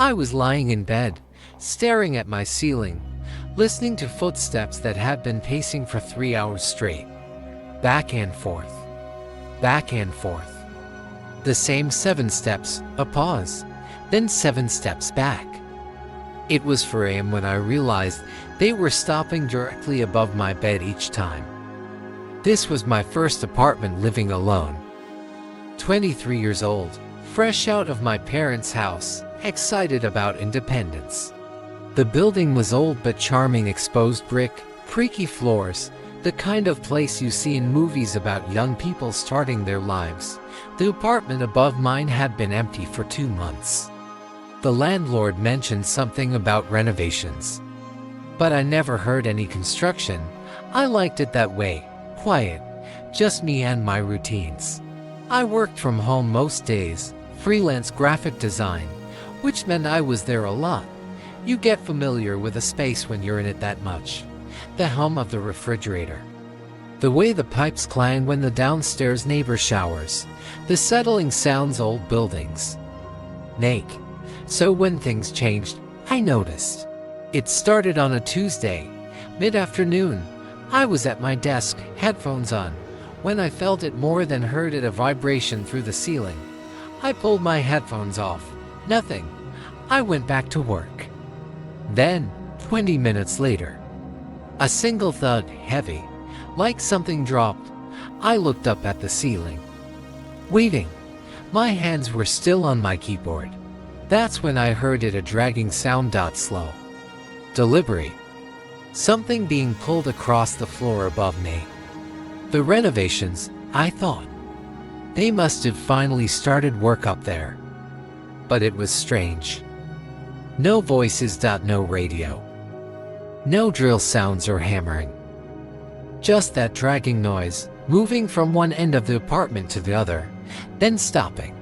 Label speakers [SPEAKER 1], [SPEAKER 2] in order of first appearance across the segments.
[SPEAKER 1] I was lying in bed, staring at my ceiling, listening to footsteps that had been pacing for 3 hours straight. Back and forth. Back and forth. The same 7 steps, a pause, then 7 steps back. It was 4 a.m. when I realized they were stopping directly above my bed each time. This was my first apartment living alone. 23 years old, fresh out of my parents' house, excited about independence. The building was old but charming, exposed brick, creaky floors, the kind of place you see in movies about young people starting their lives. The apartment above mine had been empty for 2 months. The landlord mentioned something about renovations, but I never heard any construction. I liked it that way, quiet, just me and my routines. I worked from home most days, freelance graphic design, which meant I was there a lot. You get familiar with a space when you're in it that much. The hum of the refrigerator, the way the pipes clang when the downstairs neighbor showers, the settling sounds old buildings. Nake. So when things changed, I noticed. It started on a Tuesday, mid-afternoon. I was at my desk, headphones on, when I felt it more than heard it, a vibration through the ceiling. I pulled my headphones off. Nothing. I went back to work. Then, 20 minutes later, a single thud, heavy, like something dropped. I looked up at the ceiling, waiting. My hands were still on my keyboard. That's when I heard it, a dragging sound. Slow, deliberate, something being pulled across the floor above me. The renovations, I thought. They must have finally started work up there. But it was strange. No voices. No radio. No drill sounds or hammering. Just that dragging noise, moving from one end of the apartment to the other, then stopping.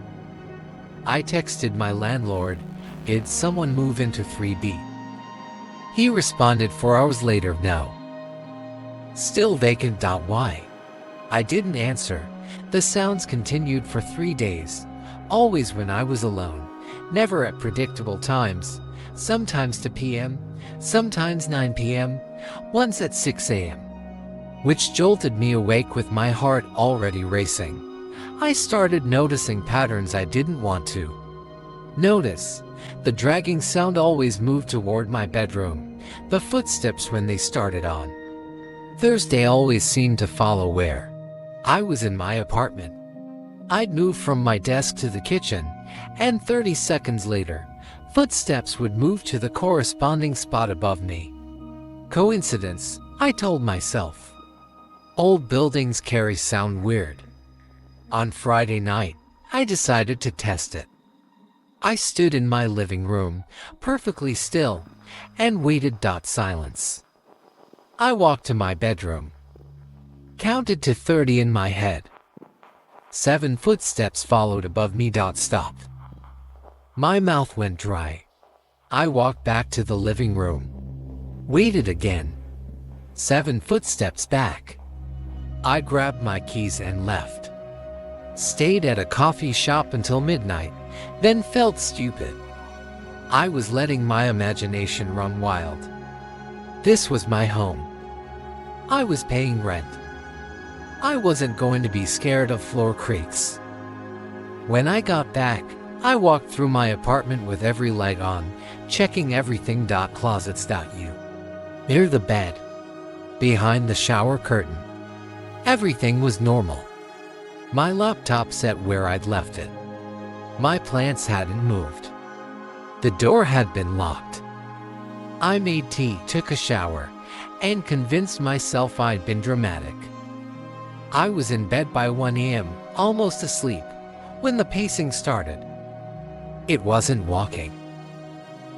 [SPEAKER 1] I texted my landlord, "Did someone move into 3B?" He responded 4 hours later, "No. Still vacant." Why? I didn't answer. The sounds continued for 3 days, always when I was alone, never at predictable times, sometimes 2 p.m., sometimes 9 p.m., once at 6 a.m., which jolted me awake with my heart already racing. I started noticing patterns I didn't want to notice. The dragging sound always moved toward my bedroom. The footsteps, when they started on Thursday, always seemed to follow where I was in my apartment. I'd move from my desk to the kitchen, and 30 seconds later, footsteps would move to the corresponding spot above me. Coincidence, I told myself. Old buildings carry sound weird. On Friday night, I decided to test it. I stood in my living room, perfectly still, and waited. Silence. I walked to my bedroom, counted to 30 in my head. 7 footsteps followed above me. Stopped. My mouth went dry. I walked back to the living room, waited again. 7 footsteps back. I grabbed my keys and left. Stayed at a coffee shop until midnight, then felt stupid. I was letting my imagination run wild. This was my home. I was paying rent. I wasn't going to be scared of floor creaks. When I got back, I walked through my apartment with every light on, checking everything. Closets. Near the bed, behind the shower curtain. Everything was normal. My laptop sat where I'd left it. My plants hadn't moved. The door had been locked. I made tea, took a shower, and convinced myself I'd been dramatic. I was in bed by 1 a.m., almost asleep, when the pacing started. It wasn't walking.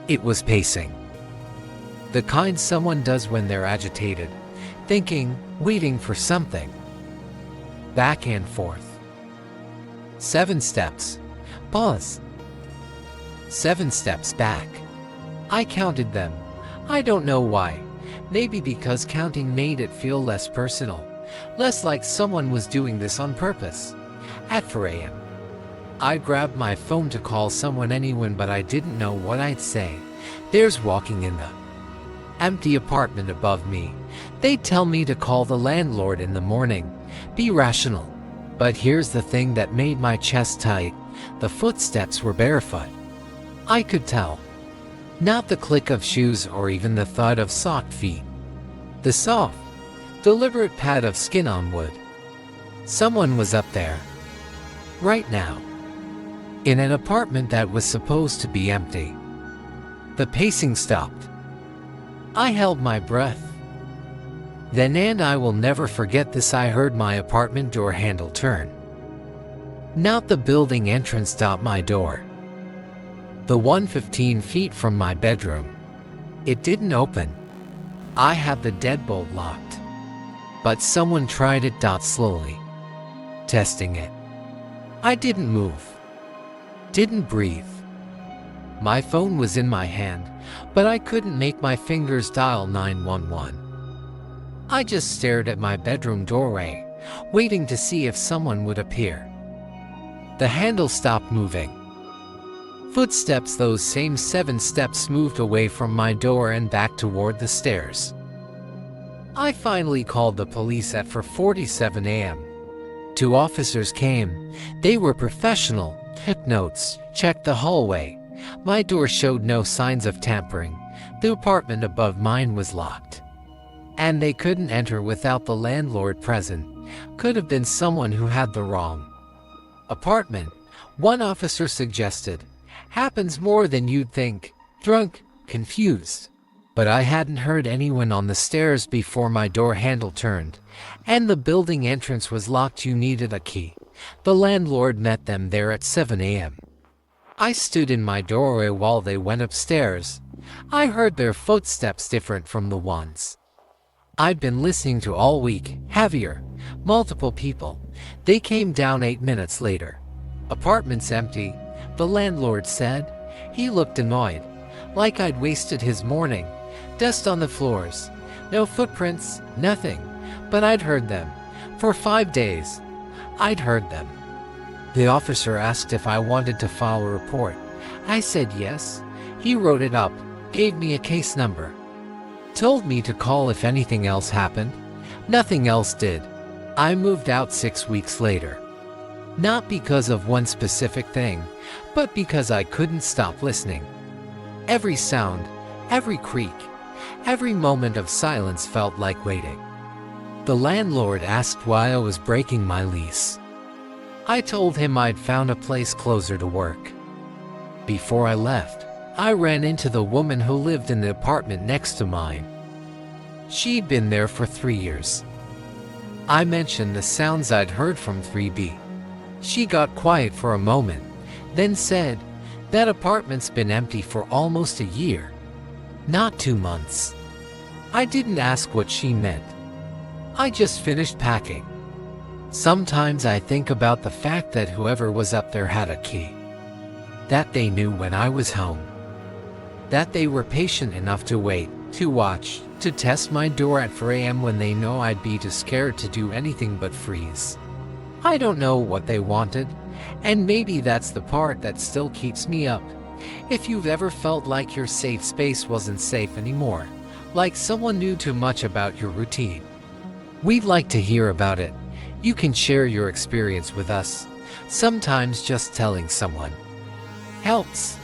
[SPEAKER 1] It was pacing. The kind someone does when they're agitated, thinking, waiting for something. Back and forth. 7 steps. Pause. 7 steps back. I counted them. I don't know why. Maybe because counting made it feel less personal, less like someone was doing this on purpose. At 4 a.m. I grabbed my phone to call anyone, but I didn't know what I'd say. There's walking in the empty apartment above me. They tell me to call the landlord in the morning. Be rational. But here's the thing that made my chest tight. The footsteps were barefoot. I could tell. Not the click of shoes or even the thud of socked feet. The soft, deliberate pad of skin on wood. Someone was up there. Right now. In an apartment that was supposed to be empty. The pacing stopped. I held my breath. Then, and I will never forget this, I heard my apartment door handle turn. Not the building entrance stopped my door. The one 15 feet from my bedroom. It didn't open. I had the deadbolt locked. But someone tried it slowly. Testing it. I didn't move. Didn't breathe. My phone was in my hand, but I couldn't make my fingers dial 911. I just stared at my bedroom doorway, waiting to see if someone would appear. The handle stopped moving. Footsteps, those same 7 steps, moved away from my door and back toward the stairs. I finally called the police at 4:47 a.m. 2 officers came. They were professional. Took notes, checked the hallway. My door showed no signs of tampering. The apartment above mine was locked. And they couldn't enter without the landlord present. Could have been someone who had the wrong apartment, one officer suggested. Happens more than you'd think. Drunk, confused. But I hadn't heard anyone on the stairs before my door handle turned. And the building entrance was locked. You needed a key. The landlord met them there at 7 a.m. I stood in my doorway while they went upstairs. I heard their footsteps different from the ones I'd been listening to all week. Heavier. Multiple people. They came down 8 minutes later. Apartment's empty, the landlord said. He looked annoyed, like I'd wasted his morning. Dust on the floors. No footprints, nothing. But I'd heard them. For 5 days. I'd heard them. The officer asked if I wanted to file a report. I said yes. He wrote it up, gave me a case number. Told me to call if anything else happened. Nothing else did. I moved out 6 weeks later. Not because of one specific thing, but because I couldn't stop listening. Every sound, every creak, every moment of silence felt like waiting. The landlord asked why I was breaking my lease. I told him I'd found a place closer to work. Before I left, I ran into the woman who lived in the apartment next to mine. She'd been there for 3 years. I mentioned the sounds I'd heard from 3B. She got quiet for a moment, then said, "That apartment's been empty for almost a year. Not 2 months." I didn't ask what she meant. I just finished packing. Sometimes I think about the fact that whoever was up there had a key. That they knew when I was home. That they were patient enough to wait, to watch, to test my door at 4 a.m. when they know I'd be too scared to do anything but freeze. I don't know what they wanted, and maybe that's the part that still keeps me up. If you've ever felt like your safe space wasn't safe anymore, like someone knew too much about your routine, we'd like to hear about it. You can share your experience with us. Sometimes just telling someone helps.